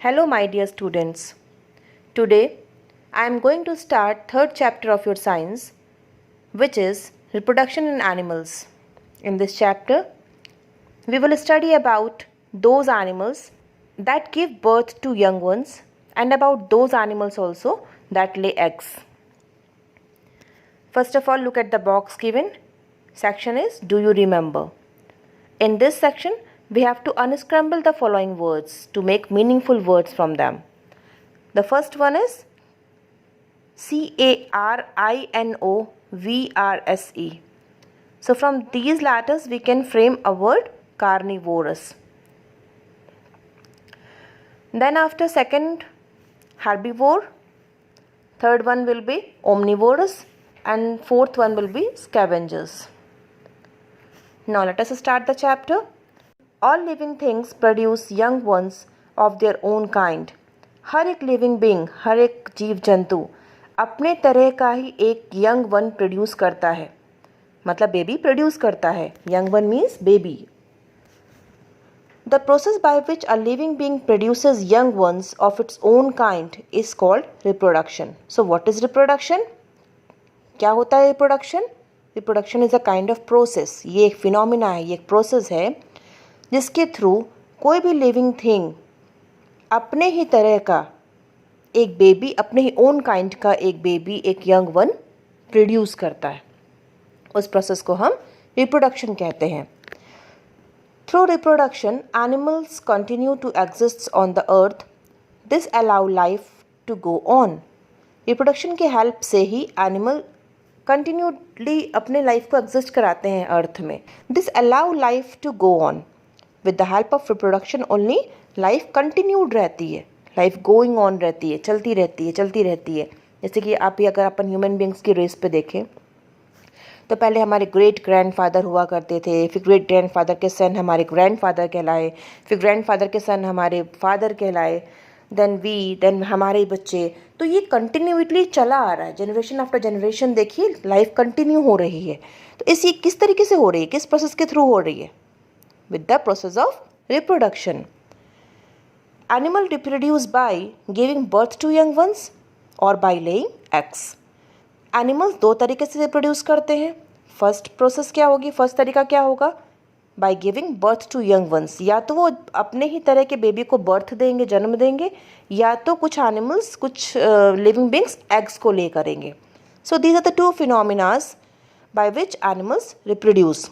Hello my dear students. Today I am going to start third chapter of your science, which is reproduction in animals. In this chapter we will study about those animals that give birth to young ones and about those animals also that lay eggs. First of all, look at the box given. Section is Do you remember? In this section we have to unscramble the following words to make meaningful words from them. The first one is CARINOVRSE. So from these letters we can frame a word carnivorous. Then after second, herbivore. Third one will be omnivorous and fourth one will be scavengers. Now let us start the chapter. All living things produce young ones of their own kind. हर एक living being, हर एक जीव जंतु अपने तरह का ही एक young one produce करता है, मतलब बेबी प्रोड्यूस करता है. Young one means baby. The process by which a living being produces young ones of its own kind is called reproduction. So what is reproduction? क्या होता है reproduction? Reproduction is a kind of process. ये एक phenomena है, ये एक process है जिसके थ्रू कोई भी लिविंग थिंग अपने ही तरह का एक बेबी, अपने ही ओन काइंड का एक बेबी, एक यंग वन प्रोड्यूस करता है. उस प्रोसेस को हम रिप्रोडक्शन कहते हैं. Through reproduction animals continue to exist on the earth. This allow life to go on. Reproduction के हेल्प से ही एनिमल कंटिन्यूली अपने लाइफ को एग्जिस्ट कराते हैं अर्थ में. This allow life to go on. With the help of reproduction only life continued रहती है, लाइफ गोइंग ऑन रहती है, चलती रहती है, चलती रहती है. जैसे कि आप ही अगर अपन ह्यूमन बींग्स की रेस पे देखें तो पहले हमारे ग्रेट ग्रैंडफादर हुआ करते थे, फिर ग्रेट ग्रैंडफादर के सन हमारे ग्रैंडफादर कहलाए, फिर ग्रैंडफादर के सन हमारे फादर कहलाए, देन हमारे बच्चे. तो ये कंटिन्यूटली चला आ रहा है, जनरेशन आफ्टर जनरेशन. देखिए लाइफ कंटिन्यू हो रही है. तो इसी किस तरीके से हो रही है, किस प्रोसेस के थ्रू हो रही है? With the process of reproduction. Animal reproduce by giving birth to young ones or by laying eggs. Animals दो तरीके से रिप्रोड्यूस करते हैं. फर्स्ट प्रोसेस क्या होगी, फर्स्ट तरीका क्या होगा? By giving birth to young ones. या तो वो अपने ही तरह के बेबी को बर्थ देंगे, जन्म देंगे, या तो कुछ एनिमल्स, कुछ लिविंग बींग्स एग्स को ले करेंगे. So these are the two phenomenas by which animals reproduce.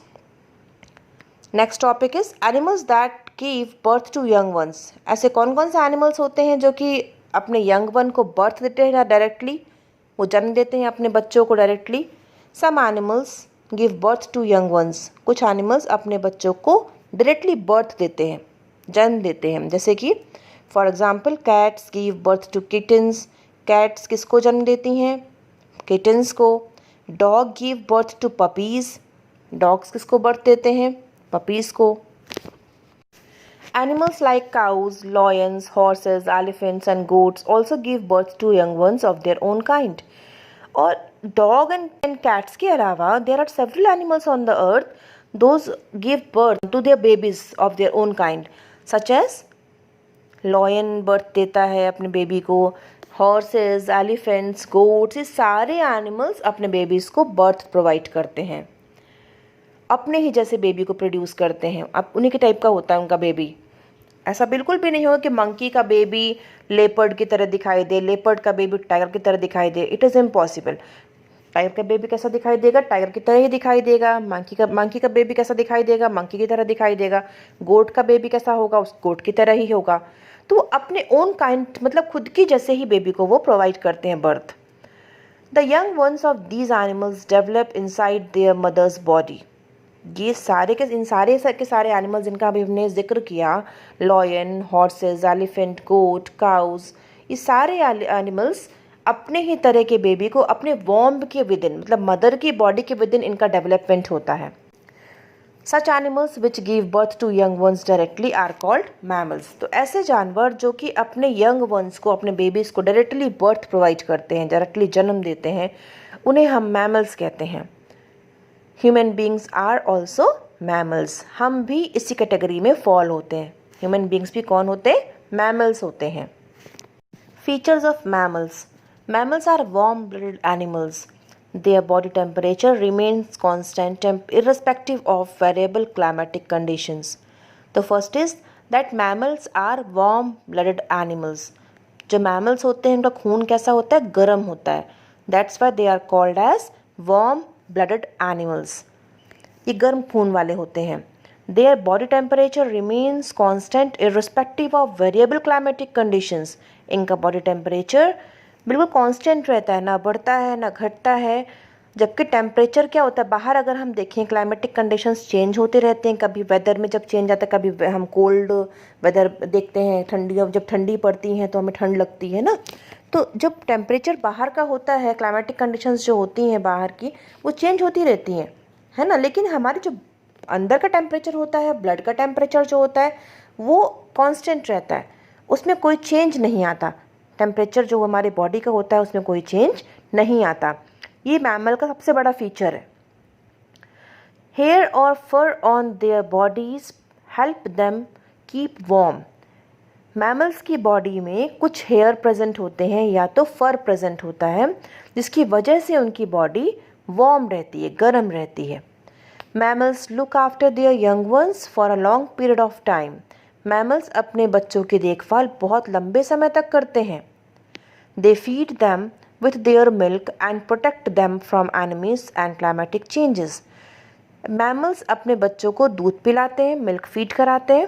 Next topic is animals that give birth to young ones. ऐसे कौन कौन से एनिमल्स होते हैं जो कि अपने यंग वन को बर्थ देते हैं डायरेक्टली, वो जन्म देते हैं अपने बच्चों को directly. Some animals give birth to young ones. कुछ एनिमल्स अपने बच्चों को डायरेक्टली बर्थ देते हैं, जन्म देते हैं. जैसे कि for example cats give birth to kittens. Cats किसको जन्म देती हैं? किटन्स को. Dog give birth to puppies. Dogs किसको बर्थ देते हैं? पपीज़ को. Animals like cows, lions, horses, elephants and goats also give birth to young ones of their own kind. और dog and cats के अलावा there are several animals on the earth those give birth to their babies of their own kind, such as lion birth देता है अपने baby को, horses, elephants, goats. ये सारे animals अपने बेबीज़ को बर्थ प्रोवाइड करते हैं, अपने ही जैसे बेबी को प्रोड्यूस करते हैं. अब उन्हीं के टाइप का होता है उनका बेबी. ऐसा बिल्कुल भी नहीं होगा कि मंकी का बेबी लेपर्ड की तरह दिखाई दे, लेपर्ड का बेबी टाइगर की तरह दिखाई दे. It is impossible. टाइगर का बेबी कैसा दिखाई देगा? टाइगर की तरह ही दिखाई देगा. मंकी का बेबी कैसा दिखाई देगा? मंकी की तरह दिखाई देगा. गोट का बेबी कैसा होगा? उस गोट की तरह ही होगा. तो वो अपने ओन काइंड, मतलब खुद की जैसे ही बेबी को वो प्रोवाइड करते हैं birth. The young ones of these animals develop inside their mother's body. ये सारे के सारे एनिमल्स जिनका अभी हमने जिक्र किया, लॉयन, हॉर्सेस, एलिफेंट, गोट, काउज, ये सारे एनिमल्स अपने ही तरह के बेबी को अपने वॉम्ब के विदिन, मतलब मदर की बॉडी के विदिन इनका डेवलपमेंट होता है. Such animals which give birth to young ones directly are called mammals. तो ऐसे जानवर जो कि अपने यंग वंस को, अपने बेबीज़ को डायरेक्टली बर्थ प्रोवाइड करते हैं, डायरेक्टली जन्म देते हैं, उन्हें हम मैमल्स कहते हैं. Human beings are also mammals. हम भी इसी कैटेगरी में फॉल होते हैं. ह्यूमन बींग्स भी कौन होते हैं? मैमल्स होते हैं। Features of mammals. Mammals are warm blooded animals. Their body temperature remains constant irrespective of variable climatic conditions. The first is that mammals are warm blooded animals. जो mammals होते हैं उनका खून कैसा होता है, गर्म होता है. That's why they are called as warm blooded animals. ये गर्म खून वाले होते हैं. Their body temperature remains constant irrespective of variable climatic conditions. इनका body temperature बिल्कुल कांस्टेंट रहता है, ना बढ़ता है ना घटता है. जबकि टेम्परेचर क्या होता है, बाहर अगर हम देखें क्लाइमेटिक कंडीशंस चेंज होते रहते हैं. कभी वेदर में जब चेंज आता है, कभी हम कोल्ड वेदर देखते हैं, ठंडी जब ठंडी पड़ती है तो हमें ठंड लगती है ना. तो जब टेम्परेचर बाहर का होता है, क्लाइमेटिक कंडीशंस जो होती हैं बाहर की वो चेंज होती रहती हैं, है ना. लेकिन हमारे जो अंदर का टेम्परेचर होता है, ब्लड का टेम्परेचर जो होता है वो कांस्टेंट रहता है, उसमें कोई चेंज नहीं आता. टेम्परेचर जो हमारे बॉडी का होता है उसमें कोई चेंज नहीं आता. ये मैमल का सबसे बड़ा फीचर है. हेयर और fur on their bodies help them keep warm. Mammals की बॉडी में कुछ हेयर प्रेजेंट होते हैं या तो फर प्रेजेंट होता है, जिसकी वजह से उनकी बॉडी वार्म रहती है, गर्म रहती है. Mammals look after their young once for a long period of time. Mammals अपने बच्चों की देखभाल बहुत लंबे समय तक करते हैं. They feed them with their milk and protect them from enemies and climatic changes. Mammals अपने बच्चों को दूध पिलाते हैं, मिल्क फीड कराते हैं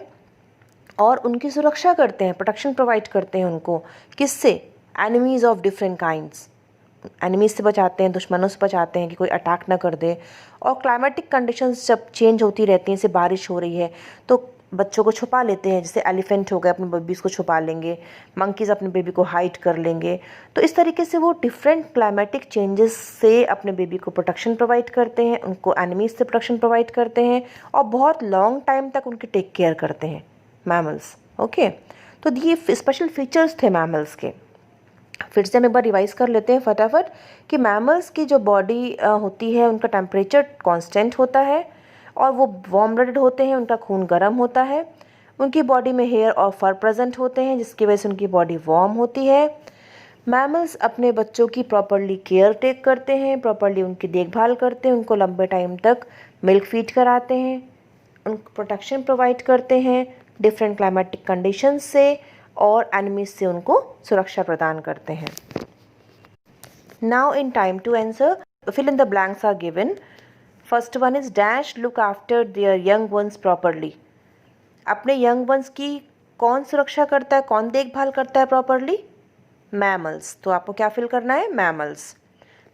और उनकी सुरक्षा करते हैं, प्रोटेक्शन प्रोवाइड करते हैं उनको. किससे? Enemies of different kinds. Enemies से बचाते हैं, दुश्मनों से बचाते हैं कि कोई अटैक ना कर दे. और क्लाइमेटिक कंडीशंस जब चेंज होती रहती हैं, जैसे बारिश हो रही है तो बच्चों को छुपा लेते हैं. जैसे एलिफेंट हो गए, अपने बेबीज़ को छुपा लेंगे. मंकीज़ अपने बेबी को हाइड कर लेंगे. तो इस तरीके से वो डिफरेंट क्लाइमेटिक चेंजेस से अपने बेबी को प्रोटेक्शन प्रोवाइड करते हैं, उनको एनिमीज से प्रोटेक्शन प्रोवाइड करते हैं और बहुत लॉन्ग टाइम तक उनकी टेक केयर करते हैं मैमल्स. ओके, तो ये स्पेशल फीचर्स थे मैमल्स के. फिर से हम एक बार रिवाइज कर लेते हैं फटाफट कि मैमल्स की जो बॉडी होती है उनका टेम्परेचर कांस्टेंट होता है और वो वार्म ब्लडेड होते हैं, उनका खून गर्म होता है. उनकी बॉडी में हेयर और फर प्रेजेंट होते हैं जिसकी वजह से उनकी बॉडी वार्म होती है. मैमल्स अपने बच्चों की प्रॉपर्ली केयर टेक करते हैं, प्रॉपर्ली उनकी देखभाल करते हैं, उनको लंबे टाइम तक मिल्क फीड कराते हैं, उनको प्रोटेक्शन प्रोवाइड करते हैं डिफरेंट क्लाइमेटिक कंडीशंस से और एनिमीज से उनको सुरक्षा प्रदान करते हैं. Now in time to answer, fill in the blanks are given. First one is dash look after their young ones properly. अपने यंग वंस की कौन सुरक्षा करता है, कौन देखभाल करता है प्रॉपरली? मैमल्स. तो आपको क्या फिल करना है? Mammals.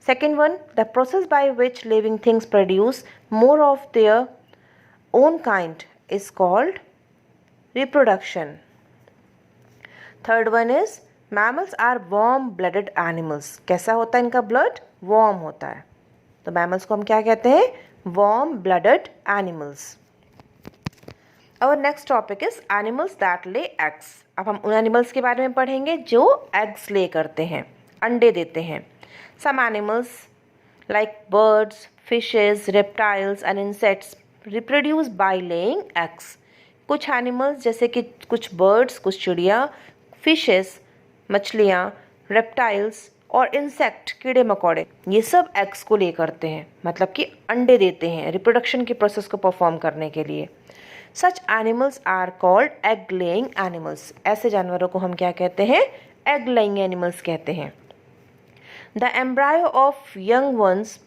Second one, the process by which living things produce more of their own kind is called reproduction. Third one is mammals are warm blooded animals. कैसा होता है इनका ब्लड? वार्म होता है. तो मैमल्स को हम क्या कहते हैं? Warm blooded animals. और next topic is animals that lay eggs. अब हम उन एनिमल्स के बारे में पढ़ेंगे जो एग्स ले करते हैं, अंडे देते हैं. Some animals like birds, fishes, reptiles and insects reproduce by laying eggs. कुछ एनिमल्स जैसे कि कुछ बर्ड्स, कुछ चिड़िया, फिशेस मछलियाँ, रेप्टाइल्स और इंसेक्ट कीड़े मकोड़े, ये सब एग्स को ले करते हैं, मतलब कि अंडे देते हैं रिप्रोडक्शन के प्रोसेस को परफॉर्म करने के लिए. Such animals are called egg laying animals. ऐसे जानवरों को हम क्या कहते हैं? एग लेइंग एनिमल्स कहते हैं. The embryo of young ones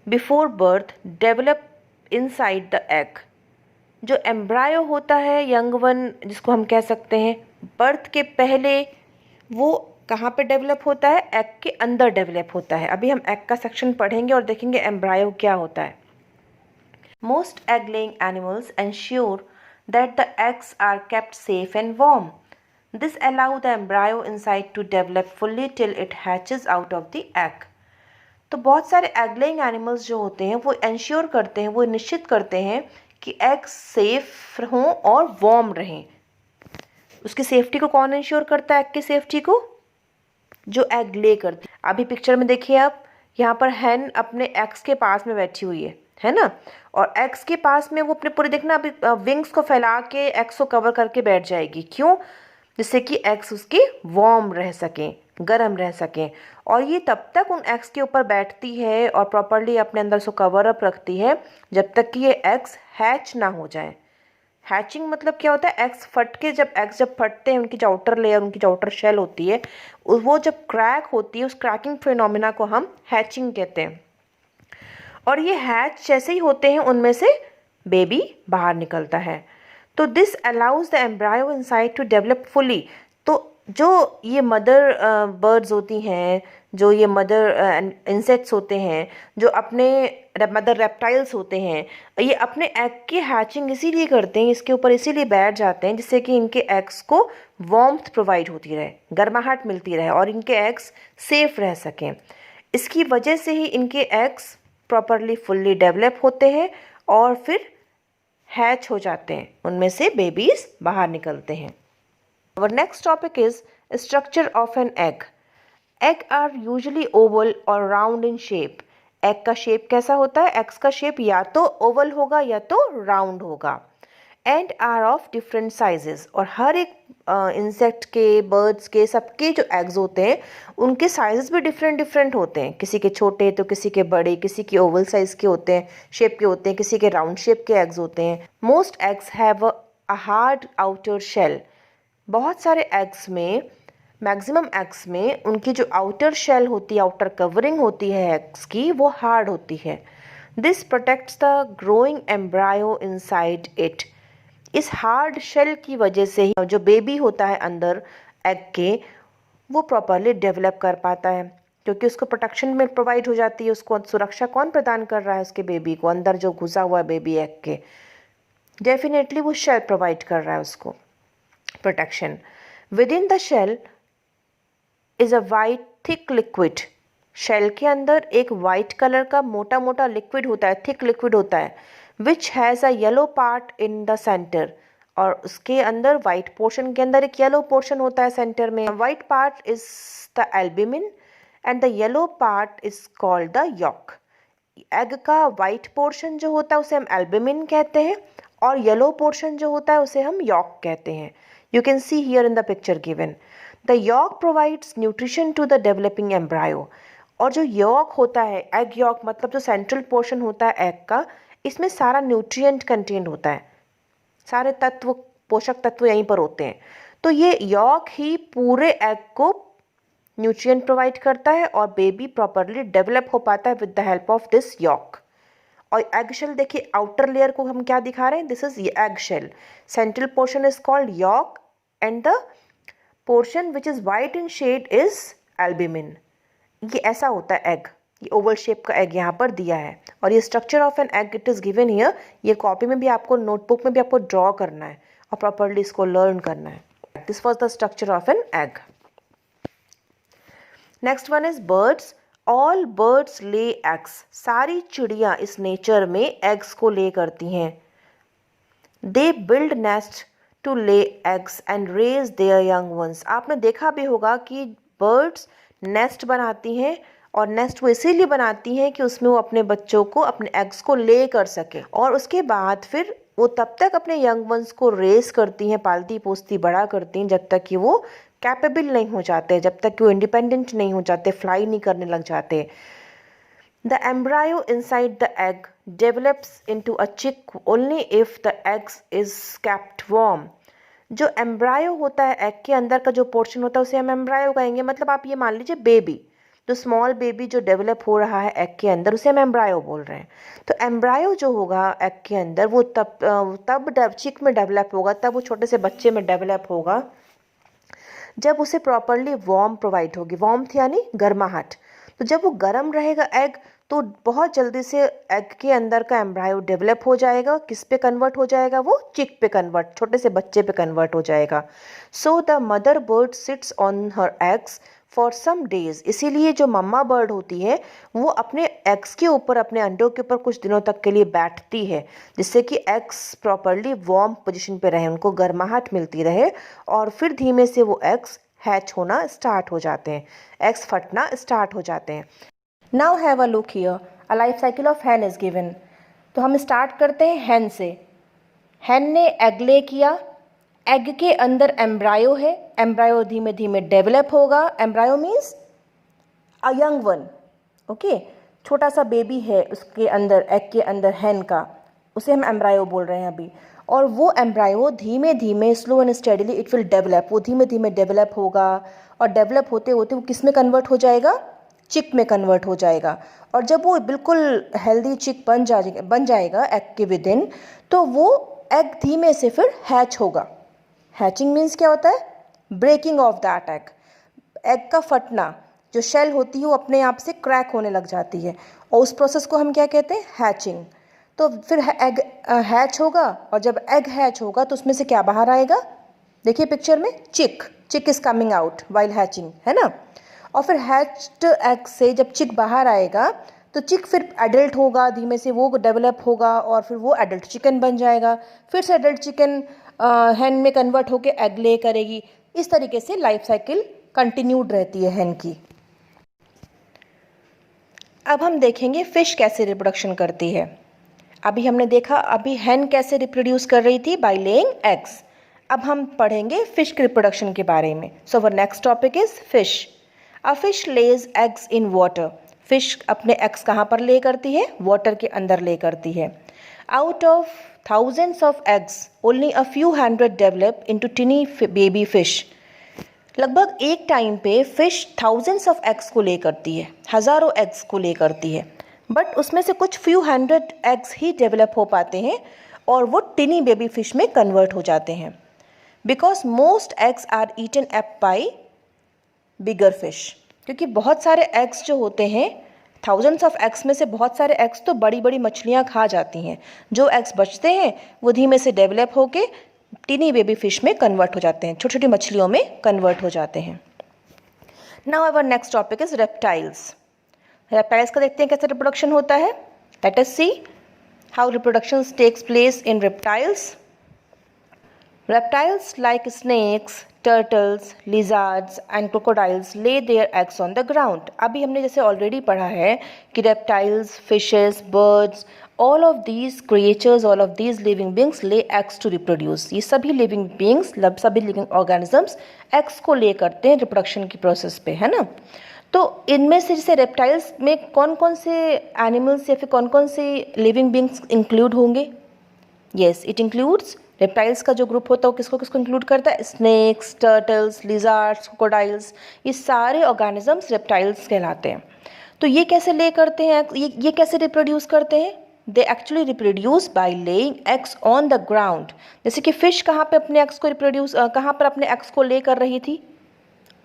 before birth develop inside the egg. जो एम्ब्रायो होता है, यंग वन जिसको हम कह सकते हैं, बर्थ के पहले वो कहाँ पे डेवलप होता है? एग के अंदर डेवलप होता है. अभी हम एग का सेक्शन पढ़ेंगे और देखेंगे एम्ब्रायो क्या होता है. Most egg laying animals ensure that the eggs are kept safe and warm. This allow the embryo inside to develop fully till it hatches out of the egg. तो बहुत सारे एग लेइंग एनिमल्स जो होते हैं वो ensure करते हैं, वो निश्चित करते हैं कि एग्स सेफ हों और वार्म रहें. उसकी सेफ्टी को कौन इंश्योर करता है? एग की सेफ्टी को जो एग ले करती. अभी पिक्चर में देखिए आप, यहाँ पर हैन अपने एग्स के पास में बैठी हुई है ना. और एग्स के पास में वो अपने पूरे, देखना अभी विंग्स को फैला के एग्स को कवर करके बैठ जाएगी. क्यों? जिससे कि एग्स उसके वार्म रह सकें, गर्म रह सकें। और ये तब तक उन एग्स के ऊपर बैठती है और प्रॉपरली अपने अंदर से कवर अप रखती है जब तक कि ये एग्स हैच ना हो जाए। हैचिंग मतलब क्या होता है, एग्स फट के, जब एग्स जब फटते हैं, उनकी जो आउटर लेयर, उनकी जो आउटर शेल होती है, वो जब क्रैक होती है, उस क्रैकिंग फिनोमिना को हम हैचिंग कहते हैं। और ये हैच जैसे ही होते हैं उनमें से बेबी बाहर निकलता है। तो this allows the embryo inside to develop fully. तो जो ये मदर बर्ड्स होती हैं, जो ये मदर इंसेक्ट्स होते हैं, जो अपने मदर रेप्टाइल्स होते हैं, ये अपने एग की हैचिंग इसीलिए करते हैं, इसके ऊपर इसीलिए बैठ जाते हैं जिससे कि इनके एग्स को वार्मथ प्रोवाइड होती रहे, गर्माहट मिलती रहे और इनके एग्स सेफ रह सकें। इसकी वजह से ही इनके एग्स प्रॉपरली फुल्ली डेवलप होते हैं और फिर हैच हो जाते हैं, उनमें से बेबीज बाहर निकलते हैं। Our next topic is structure of an egg. Egg are usually oval or round in shape. Egg का शेप कैसा होता है? Eggs का शेप या तो ओवल होगा या तो राउंड होगा। And are of different sizes. और हर एक इंसेक्ट के, बर्ड्स के, सबके जो एग्स होते हैं उनके साइजेस भी डिफरेंट डिफरेंट होते हैं। किसी के छोटे तो किसी के बड़े, किसी के ओवल साइज के होते हैं, शेप के होते हैं, किसी के राउंड शेप के एग्स होते हैं। Most eggs have a hard outer shell. बहुत सारे एग्स में, मैक्सिमम एग्स में उनकी जो आउटर शेल होती है, आउटर कवरिंग होती है एग्स की, वो हार्ड होती है। This protects the growing embryo inside it. इस हार्ड शेल की वजह से ही जो बेबी होता है अंदर एग के, वो प्रॉपरली डेवलप कर पाता है, क्योंकि उसको प्रोटेक्शन में प्रोवाइड हो जाती है। उसको सुरक्षा कौन प्रदान कर रहा है? उसके बेबी को, अंदर जो घुसा हुआ है बेबी एग के, डेफिनेटली वो शेल प्रोवाइड कर रहा है उसको protection. Within the shell is a white thick liquid. Shell के अंदर एक वाइट कलर का मोटा मोटा लिक्विड होता है, थिक लिक्विड होता है, which has a yellow part in the centre. और उसके अंदर वाइट पोर्शन के अंदर एक येलो पोर्शन होता है सेंटर में। White part is the albumin and the yellow part is called the yolk. Egg का वाइट पोर्शन जो होता है उसे हम एल्ब्यूमिन कहते हैं और येलो पोर्शन जो होता है उसे हम यॉक कहते हैं। You can see here in the picture given. The yolk provides nutrition to the developing embryo. और जो yolk होता है, egg yolk मतलब जो central portion होता है egg का, इसमें सारा nutrient contained होता है, सारे तत्व, पोषक तत्व यहीं पर होते हैं। तो ये yolk ही पूरे egg को न्यूट्रिएंट प्रोवाइड करता है और बेबी प्रॉपरली डेवलप हो पाता है with the help of this yolk. और एग शेल देखिए, आउटर लेयर को हम क्या दिखा रहे हैं? This is egg shell. Central portion is called yolk and the portion which is white in shade is albumin. ये ऐसा होता है एग, ये ओवल शेप का एग यहाँ पर दिया है। और ये structure of an egg it is given here. ये कॉपी में भी आपको, नोटबुक में भी आपको ड्रॉ करना है और प्रॉपरली इसको लर्न करना है। This was the structure of an egg. Next one is birds. All birds lay eggs. सारी चिड़िया इस नेचर में एग्स को ले करती हैं। They build nest to lay eggs and raise their young ones. आपने देखा भी होगा कि बर्ड्स नेस्ट बनाती हैं और नेस्ट वो इसीलिए बनाती हैं कि उसमें वो अपने बच्चों को, अपने एग्स को ले कर सके और उसके बाद फिर वो तब तक अपने यंग वंस को रेस करती हैं, पालती पोसती बड़ा करती हैं जब तक कि वो कैपेबल नहीं हो जाते, जब तक कि वो इंडिपेंडेंट नहीं हो जाते, फ्लाई नहीं करने लग जाते। The embryo inside the egg develops into a chick only if the eggs is kept warm. जो एम्ब्रायो होता है, एग के अंदर का जो पोर्शन होता है उसे हम एम्ब्रायो कहेंगे। मतलब आप ये मान लीजिए बेबी, जो स्मॉल बेबी जो डेवलप हो रहा है एग के अंदर, उसे हम एम्ब्रायो बोल रहे हैं। तो एम्ब्रायो जो होगा एग के अंदर, वो तब चिक में डेवलप होगा, तब वो छोटे से बच्चे में डेवलप होगा जब उसे प्रॉपरली वार्म प्रोवाइड होगी। वार्मथ यानी गर्माहट। तो जब वो गर्म रहेगा एग, तो बहुत जल्दी से एग के अंदर का एम्ब्रायो डेवलप हो जाएगा। किस पे कन्वर्ट हो जाएगा? वो चिक पे कन्वर्ट, छोटे से बच्चे पे कन्वर्ट हो जाएगा। So the mother bird sits on her eggs for some days. इसीलिए जो मम्मा बर्ड होती है वो अपने एग्स के ऊपर, अपने अंडों के ऊपर कुछ दिनों तक के लिए बैठती है, जिससे कि एग्स प्रॉपरली वार्म पोजीशन पे रहे, उनको गर्माहट मिलती रहे और फिर धीमे से वो एग्स हैच होना स्टार्ट हो जाते हैं, एग्स फटना स्टार्ट हो जाते हैं। Now have a look here, a life cycle of hen is given. तो हम स्टार्ट करते हैं हैन से। हैन ने एग ले किया, एग के अंदर एम्ब्रायो है, एम्ब्रायो धीमे धीमे डेवलप होगा। Embryo means a young one, okay, छोटा सा बेबी है उसके अंदर, एग के अंदर हैन का, उसे हम एम्ब्रायो बोल रहे हैं अभी। और वो एम्ब्रायो धीमे धीमे slow and steadily it will develop, वो धीमे धीमे डेवलप होगा और डेवलप होते होते वो किस में कन्वर्ट हो जाएगा, चिक में कन्वर्ट हो जाएगा। और जब वो बिल्कुल हेल्दी चिक बन जाएगा एग के विद इन, तो वो एग धीमे से फिर हैच होगा। हैचिंग मीन्स क्या होता है, breaking of that egg, egg का फटना, जो शेल होती है वो अपने आप से क्रैक होने लग जाती है, और उस प्रोसेस को हम क्या कहते हैं, हैचिंग। तो फिर एग हैच होगा, और जब एग हैच होगा तो उसमें से क्या बाहर आएगा, देखिए पिक्चर में, चिक is coming out while hatching, है ना। और फिर हैच्ड एग से जब चिक बाहर आएगा तो चिक फिर एडल्ट होगा, धीमे से वो डेवलप होगा और फिर वो एडल्ट चिकन बन जाएगा। फिर से एडल्ट चिकन हैन में कन्वर्ट होकर एग ले करेगी। इस तरीके से लाइफ साइकिल कंटिन्यूड रहती है हैन की। अब हम देखेंगे फिश कैसे रिप्रोडक्शन करती है। अभी हमने देखा अभी हैन कैसे रिप्रोड्यूस कर रही थी, बाय लेइंग एग्स। अब हम पढ़ेंगे फिश के रिप्रोडक्शन के बारे में। So our next topic is fish. A fish lays eggs in water. Fish अपने एग्स कहाँ पर ले करती है, वाटर के अंदर ले करती है। Out of thousands of eggs, only a few hundred develop into tiny baby fish. लगभग एक टाइम पे फिश thousands of eggs को ले करती है, हज़ारों एग्स को ले करती है, बट उसमें से कुछ few hundred eggs ही डेवलप हो पाते हैं और वो टिनी बेबी फिश में कन्वर्ट हो जाते हैं। Because most eggs are eaten up by bigger fish, क्योंकि बहुत सारे एग्स जो होते हैं, थाउजेंड्स ऑफ एग्स में से बहुत सारे एग्स तो बड़ी बड़ी मछलियाँ खा जाती हैं। जो एग्स बचते हैं वो धीमे से डेवलप होके टिनी बेबी फिश में कन्वर्ट हो जाते हैं, छोटी छोटी मछलियों में कन्वर्ट हो जाते हैं। Now our next topic is reptiles. Reptiles का देखते हैं कैसे रिप्रोडक्शन होता है। Let us see how reproduction takes place in reptiles. Reptiles like snakes, turtles, lizards and crocodiles lay their eggs on the ground. अभी हमने जैसे ऑलरेडी पढ़ा है कि reptiles, fishes, birds, all of these creatures, all of these living beings lay eggs to reproduce. ये सभी living beings, सभी living organisms eggs को lay करते हैं reproduction की process पे, है ना। तो इनमें से जैसे reptiles में कौन कौन से animals या फिर कौन कौन से living beings include होंगे। Yes, it includes रेप्टाइल्स का जो ग्रुप होता है वो किसको किसको इंक्लूड करता है, स्नेक्स, टर्टल्स, लिजार्ड्स, क्रोकोडाइल्स, ये सारे ऑर्गेनिजम्स रेप्टाइल्स कहलाते हैं। तो ये कैसे ले करते हैं, ये कैसे रिप्रोड्यूस करते हैं, they actually reproduce by laying eggs on the ground. जैसे कि फिश कहाँ पे अपने एग्स को कहाँ पर अपने एग्स को ले कर रही थी,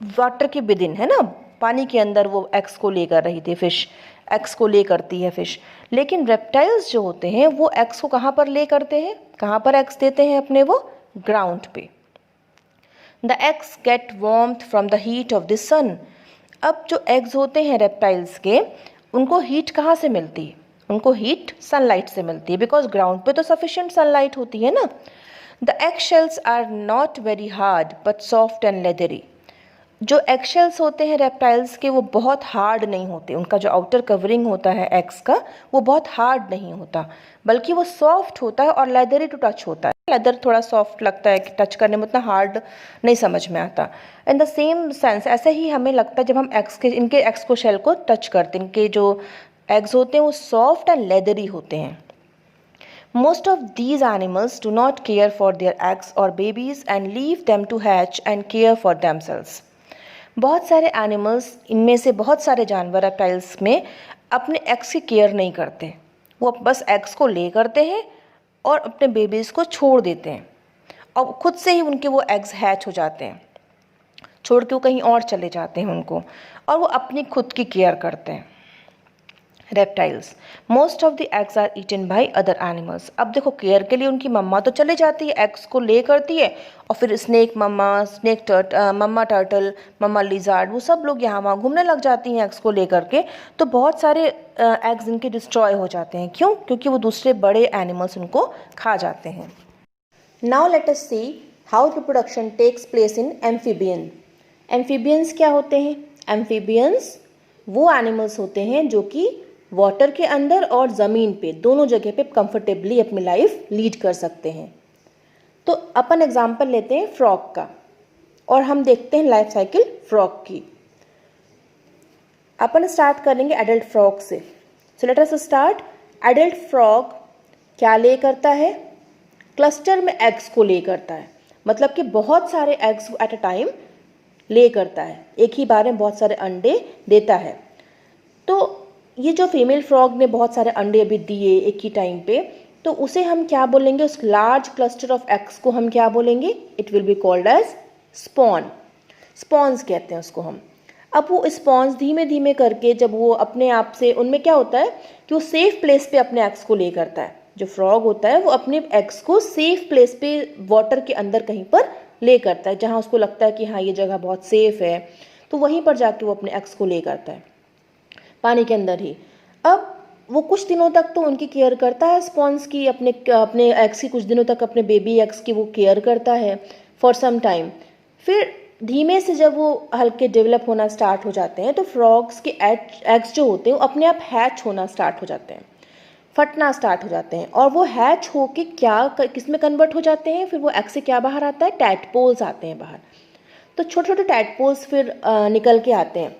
वाटर के विदिन, है ना, पानी के अंदर वो एग्स को ले कर रही थी, फिश एग्स को ले करती है फिश। लेकिन रेप्टाइल्स जो होते हैं वो एग्स को कहाँ पर ले करते हैं, कहाँ पर एग्स देते हैं अपने, वो ग्राउंड पे। The eggs get warmth from the heat of the sun. अब जो एग्स होते हैं रेप्टाइल्स के, उनको हीट कहाँ से मिलती है, उनको हीट सनलाइट से मिलती है, बिकॉज ग्राउंड पे तो सफिशिएंट सनलाइट होती है ना। The egg shells are not very hard but soft and leathery. जो एग शेल्स होते हैं रेप्टाइल्स के वो बहुत हार्ड नहीं होते, उनका जो आउटर कवरिंग होता है एग्स का वो बहुत हार्ड नहीं होता, बल्कि वो सॉफ्ट होता है और लेदरी टू टच होता है। लेदर थोड़ा सॉफ्ट लगता है कि टच करने में उतना हार्ड नहीं समझ में आता। इन द सेम सेंस ऐसे ही हमें लगता है जब हम इनके एग्स को शेल को टच करते हैं, इनके जो एग्स होते हैं वो सॉफ्ट एंड लेदरी होते हैं। Most of these animals do not care for their eggs or babies and leave them to hatch and care for themselves. बहुत सारे एनिमल्स, इनमें से बहुत सारे जानवर रेप्टाइल्स में अपने एग्स की केयर नहीं करते, वो बस एग्स को ले करते हैं और अपने बेबीज़ को छोड़ देते हैं और खुद से ही उनके वो एग्स हैच हो जाते हैं, छोड़ के वो कहीं और चले जाते हैं उनको, और वो अपनी खुद की केयर करते हैं। Reptiles most of the eggs are eaten by other animals. अब देखो केयर के लिए उनकी मम्मा तो चले जाती है, एग्स को ले करती है, और फिर स्नेक मम्मा टर्टल, मम्मा लिजार्ड, वो सब लोग यहाँ वहाँ घूमने लग जाती हैं एग्स को ले करके। तो बहुत सारे एग्स इनके डिस्ट्रॉय हो जाते हैं। क्यों? क्योंकि वो दूसरे बड़े एनिमल्स उनको खा जाते हैं। Now let us see how reproduction takes place in amphibian. Amphibians क्या होते हैं? एम्फीबियंस वो एनिमल्स होते हैं जो कि वाटर के अंदर और ज़मीन पे दोनों जगह पे कंफर्टेबली अपनी लाइफ लीड कर सकते हैं। तो अपन एग्जाम्पल लेते हैं फ्रॉग का और हम देखते हैं लाइफ साइकिल फ्रॉग की। अपन स्टार्ट करेंगे एडल्ट फ्रॉग से। So let us start. Adult frog क्या ले करता है? क्लस्टर में एग्स को ले करता है, मतलब कि बहुत सारे एग्स एट अ टाइम ले करता है, एक ही बार में बहुत सारे अंडे देता है। तो ये जो फीमेल फ्रॉग ने बहुत सारे अंडे अभी दिए एक ही टाइम पे, तो उसे हम क्या बोलेंगे? उस लार्ज क्लस्टर ऑफ एग्स को हम क्या बोलेंगे? It will be called as spawn. Spawns कहते हैं उसको हम। अब वो स्पॉन्स धीमे धीमे करके जब वो अपने आप से, उनमें क्या होता है कि वो सेफ प्लेस पे अपने एग्स को ले करता है। जो फ्रॉग होता है वो अपने एग्स को सेफ प्लेस पे वाटर के अंदर कहीं पर ले करता है, जहाँ उसको लगता है कि हाँ ये जगह बहुत सेफ है, तो वहीं पर जाके वो अपने एग्स को ले करता है पानी के अंदर ही। अब वो कुछ दिनों तक तो उनकी केयर करता है स्पॉन्स की, अपने एग्स की, कुछ दिनों तक अपने बेबी एग्स की वो केयर करता है फॉर सम टाइम। फिर धीमे से जब वो हल्के डेवलप होना स्टार्ट हो जाते हैं तो फ्रॉग्स के एग्स जो होते हैं वो अपने आप हैच होना स्टार्ट हो जाते हैं, फटना स्टार्ट हो जाते हैं, और वो हैच होके किस में कन्वर्ट हो जाते हैं? फिर वो एग से क्या बाहर आता है? टैडपोल्स आते हैं बाहर। तो छोटे छोटे टैडपोल्स फिर निकल के आते हैं,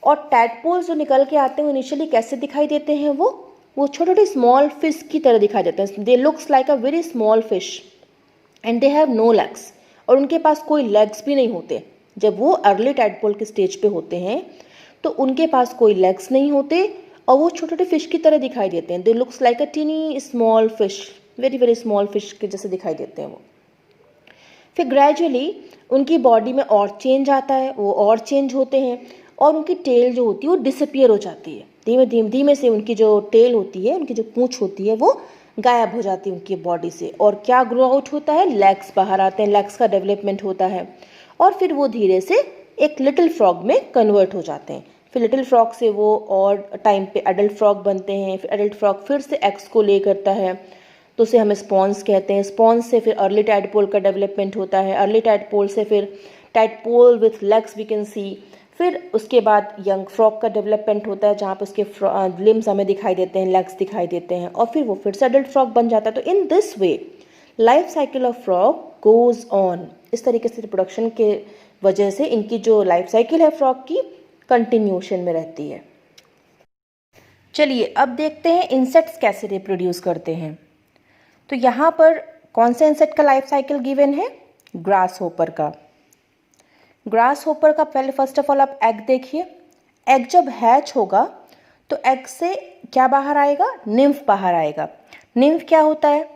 और टैडपोल्स जो निकल के आते हैं वो इनिशियली कैसे दिखाई देते हैं? वो छोटे छोटे स्मॉल फिश की तरह दिखाई देते हैं। They looks like a very small fish and they have no legs, और उनके पास कोई लेग्स भी नहीं होते। जब वो अर्ली टैडपोल के स्टेज पे होते हैं तो उनके पास कोई लेग्स नहीं होते और वो छोटे छोटे फिश की तरह दिखाई देते हैं। They looks like a tiny small fish, very very small fish के जैसे दिखाई देते हैं वो। फिर ग्रेजुअली उनकी बॉडी में और चेंज आता है, वो और चेंज होते हैं, और उनकी टेल जो होती है वो डिसअपियर हो जाती है। धीमे से उनकी जो टेल होती है, उनकी जो पूंछ होती है, वो गायब हो जाती है उनकी बॉडी से, और क्या ग्रो आउट होता है? लेग्स बाहर आते हैं, लेग्स का डेवलपमेंट होता है, और फिर वो धीरे से एक लिटिल फ्रॉग में कन्वर्ट हो जाते हैं। फिर लिटिल फ्रॉग से वो और टाइम पे एडल्ट फ्रॉग बनते हैं। फिर एडल्ट फ्रॉग फिर से एग्स को ले करता है, तो उसे हम स्पॉन्स कहते हैं। स्पॉन्स से फिर अर्ली टाइडपोल का डेवलपमेंट होता है, अर्ली टाइडपोल से फिर tadpole with legs we can see. फिर उसके बाद यंग फ्रॉग का डेवलपमेंट होता है, जहाँ पर उसके लिम्स हमें दिखाई देते हैं, लेग्स दिखाई देते हैं, और फिर वो फिर से एडल्ट फ्रॉग बन जाता है। तो in this way life cycle of frog goes on. इस तरीके से रिप्रोडक्शन के वजह से इनकी जो लाइफ साइकिल है फ्रॉग की, कंटिन्यूशन में रहती है। चलिए अब देखते हैं इंसेक्ट्स कैसे रिप्रोड्यूस करते हैं। तो यहाँ पर कौन से इंसेक्ट का लाइफ साइकिल गिवन है? ग्रास होपर का। ग्रास होपर का पहले फर्स्ट ऑफ ऑल आप एग देखिए। एग जब हैच होगा तो एग से क्या बाहर आएगा? निम्फ बाहर आएगा। निम्फ क्या होता है?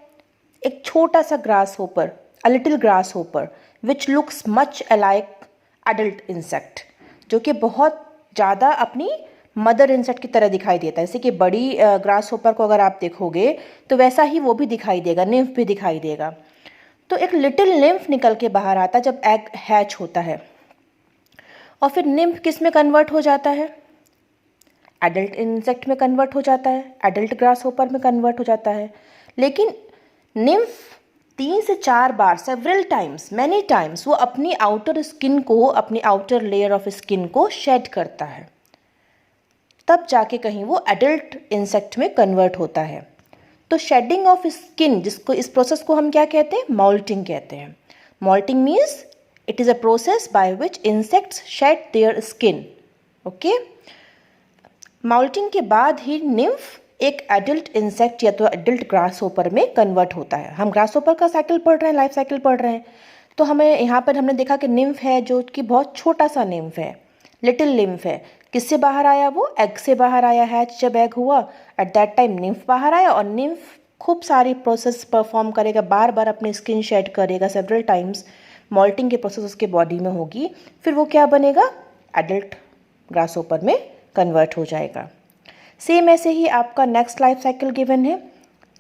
एक छोटा सा grass hopper, a little grass hopper which looks much alike adult insect, जो कि बहुत ज़्यादा अपनी मदर इंसेक्ट की तरह दिखाई देता है। जैसे कि बड़ी ग्रास होपर को अगर आप देखोगे तो वैसा ही वो भी दिखाई देगा, निम्फ भी दिखाई देगा। तो एक लिटिल निम्फ निकल के बाहर आता है जब एग हैच होता है, और फिर निम्फ किस में कन्वर्ट हो जाता है? एडल्ट इंसेक्ट में कन्वर्ट हो जाता है, एडल्ट ग्रास होपर में कन्वर्ट हो जाता है। लेकिन निम्फ 3 से 4 बार, सेवरल टाइम्स, मैनी टाइम्स, वो अपनी आउटर स्किन को, अपनी आउटर लेयर ऑफ स्किन को शेड करता है, तब जाके कहीं वो एडल्ट इंसेक्ट में कन्वर्ट होता है। तो शेडिंग ऑफ स्किन, जिसको, इस प्रोसेस को हम क्या कहते हैं? मॉल्टिंग कहते हैं। Moulting means it is a process by which insects shade their skin. Okay, moulting के बाद ही निम्फ एक एडल्ट इंसेक्ट या तो एडल्ट ग्रास होपर में कन्वर्ट होता है। हम ग्रास होपर का साइकिल पढ़ रहे हैं, लाइफ साइकिल पढ़ रहे हैं, तो हमें यहाँ पर हमने देखा कि निम्फ है जो कि बहुत छोटा सा निम्फ है, लिटिल निम्फ है। किससे बाहर आया? वो एग से बाहर आया। हैच जब एग हुआ एट दैट टाइम निम्फ बाहर आया, और निम्फ खूब सारी प्रोसेस परफॉर्म करेगा, बार बार अपनी स्किन शेड करेगा सेवरल टाइम्स, मॉल्टिंग की प्रोसेस उसके बॉडी में होगी, फिर वो क्या बनेगा? एडल्ट ग्रास होपर में कन्वर्ट हो जाएगा। सेम ऐसे ही आपका नेक्स्ट लाइफ साइकिल गिवन है,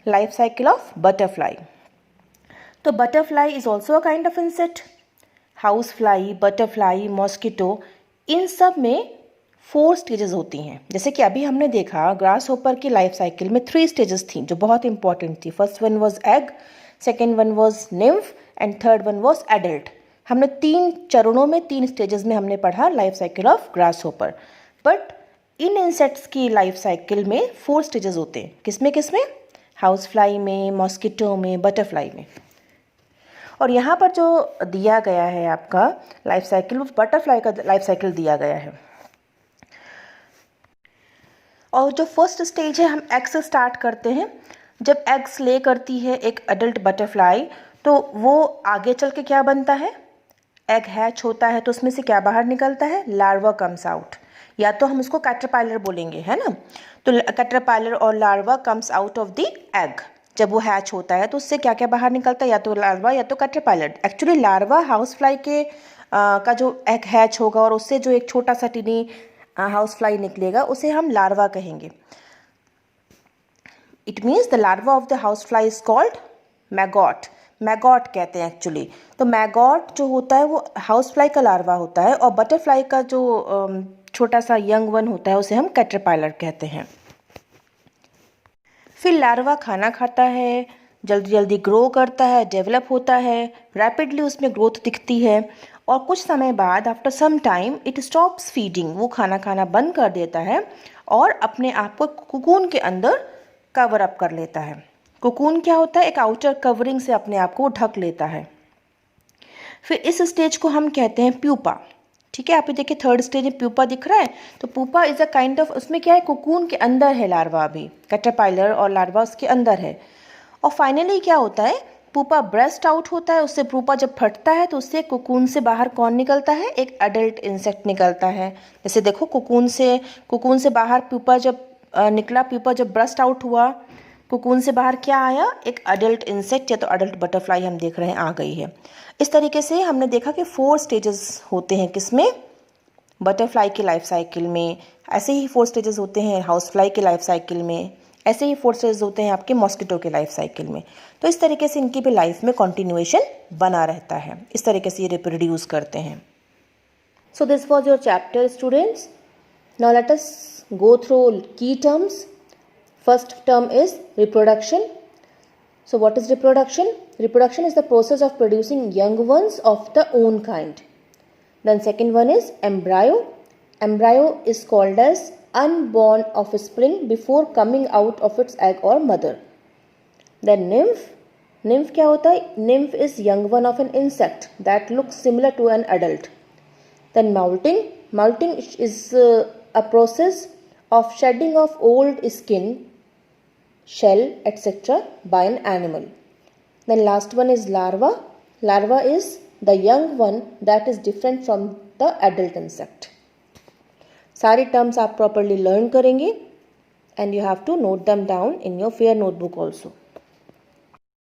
लाइफ साइकिल ऑफ बटरफ्लाई। तो butterfly is also a kind of insect. House fly, butterfly, mosquito, इन सब में 4 स्टेजेस होती हैं। जैसे कि अभी हमने देखा ग्रास होपर की लाइफ साइकिल में 3 स्टेजेस थी जो बहुत इंपॉर्टेंट थी। First one was egg, second one was nymph, and third one was adult. हमने 3 चरणों में, 3 स्टेजेस में हमने पढ़ा life cycle of grasshopper. But in insects की लाइफ साइकिल में 4 स्टेजेस होते हैं। किसमें किसमें? हाउस फ्लाई में, मॉस्किटो में, बटरफ्लाई में। और यहाँ पर जो दिया गया है आपका लाइफ साइकिल, वो बटरफ्लाई का लाइफ साइकिल दिया गया है। और जो फर्स्ट स्टेज है, हम एग से स्टार्ट करते हैं। जब एग्स ले करती है एक अडल्ट बटरफ्लाई, तो वो आगे चल के क्या बनता है, एग हैच होता है, तो उसमें से क्या बाहर निकलता है, लार्वा कम्स आउट, या तो हम उसको कैटरपाइलर बोलेंगे, है ना। तो कैटरपाइलर और larva comes out of the egg. जब वो हैच होता है तो उससे क्या क्या बाहर निकलता है, या तो लार्वा या तो कैटरपाइलर। एक्चुअली लार्वा हाउस फ्लाई के का जो एग हैच होगा और उससे जो एक छोटा सा टिनी हाउस फ्लाई निकलेगा, उसे हम लार्वा कहेंगे। It means the larva of the house fly is called maggot. Maggot कहते हैं एक्चुअली। तो मैगॉट जो होता है वो हाउस फ्लाई का लार्वा होता है, और बटरफ्लाई का जो छोटा सा यंग वन होता है उसे हम कैटरपाइलर कहते हैं। फिर लार्वा खाना खाता है, जल्दी जल्दी ग्रो करता है, डेवलप होता है, रैपिडली उसमें ग्रोथ दिखती है, और कुछ समय बाद after some time it stops feeding, वो खाना खाना बंद कर देता है और अपने आप को कोकून के अंदर कवर अप कर लेता है। कोकून क्या होता है, एक आउटर कवरिंग से अपने आप को ढक लेता है। फिर इस स्टेज को हम कहते हैं प्यूपा। ठीक है, आप ये देखिए थर्ड स्टेज में प्यूपा दिख रहा है। तो pupa is a kind of, उसमें क्या है, कोकून के अंदर है लार्वा, अभी कैटरपाइलर और लार्वा उसके अंदर है। और फाइनली क्या होता है, प्यूपा ब्रेस्ट आउट होता है। उससे प्यूपा जब फटता है तो उससे कोकून से बाहर कौन निकलता है, एक अडल्ट इंसेक्ट निकलता है। जैसे देखो कोकून से बाहर प्यूपा जब निकला, प्यूपा जब ब्रेस्ट आउट हुआ, कोकून से बाहर क्या आया, एक अडल्ट इंसेक्ट या तो अडल्ट बटरफ्लाई हम देख रहे हैं आ गई है। इस तरीके से हमने देखा कि 4 स्टेजेस होते हैं किसमें, बटरफ्लाई के लाइफ साइकिल में। ऐसे ही 4 स्टेजेस होते हैं हाउस फ्लाई के लाइफ साइकिल में। ऐसे ही 4 स्टेजेस होते हैं आपके मॉस्किटो के लाइफ साइकिल में। तो इस तरीके से इनकी भी लाइफ में कॉन्टिन्यूएशन बना रहता है। इस तरीके से ये रिप्रोड्यूस करते हैं। So this was your chapter students. Now let us go through key terms. First term is reproduction. So what is reproduction? Reproduction is the process of producing young ones of the own kind. Then second one is embryo. Embryo is called as unborn offspring before coming out of its egg or mother. Then nymph. Nymph क्या होता है? Nymph is young one of an insect that looks similar to an adult. Then molting. Molting is a process of shedding of old skin, shell, etc. by an animal. Then last one is larva. Larva is the young one that is different from the adult insect. सारे terms आप properly learn करेंगे and you have to note them down in your fair notebook also.